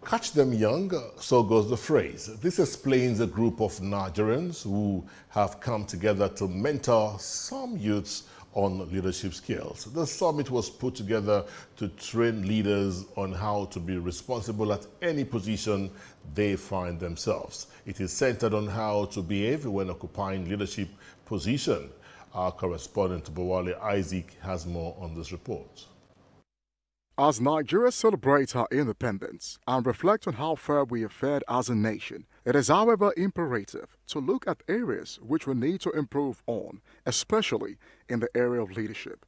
Catch them young, so goes the phrase. This explains a group of Nigerians who have come together to mentor some youths on leadership skills. The summit was put together to train leaders on how to be responsible at any position they find themselves. It is centered on how to behave when occupying leadership position. Our correspondent Bowale Isaac has more on this report. As Nigeria celebrates her independence and reflects on how far we have fared as a nation, it is however imperative to look at areas which we need to improve on, especially in the area of leadership.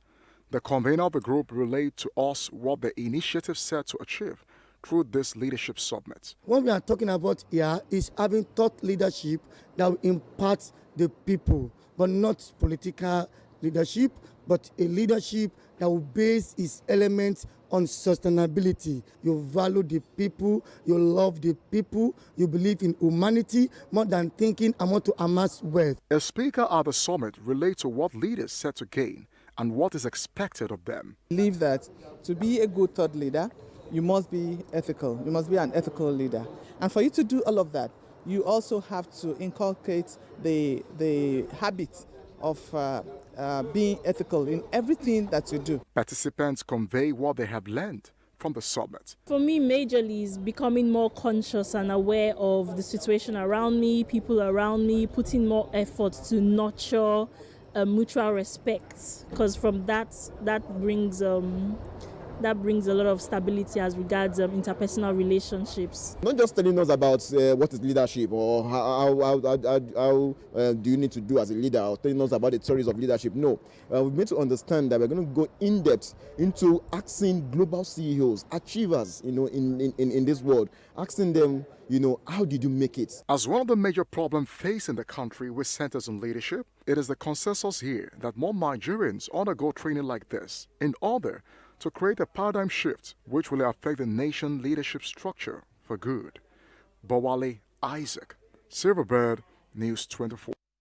The convener of the group relayed to us what the initiative set to achieve through this leadership summit. What we are talking about here is having thought leadership that will impact the people, but not political leadership, but a leadership that will base its elements on sustainability. You value the people, you love the people, you believe in humanity more than thinking I want to amass wealth. A speaker at the summit relayed to what leaders set to gain and what is expected of them. I believe that to be a good thought leader, you must be ethical. You must be an ethical leader. And for you to do all of that, you also have to inculcate the habit of being ethical in everything that you do. Participants convey what they have learned from the summit. For me, majorly is becoming more conscious and aware of the situation around me, people around me, putting more effort to nurture mutual respect, because from that brings a lot of stability as regards interpersonal relationships. Not just telling us about what is leadership or how do you need to do as a leader, or telling us about the theories of leadership. No, we need to understand that we're going to go in depth into asking global CEOs, achievers, in this world, asking them, how did you make it? As one of the major problems facing the country with centers on leadership, it is the consensus here that more Nigerians undergo training like this in order to create a paradigm shift which will affect the nation leadership structure for good. Bowale Isaac, Silverbird, News 24.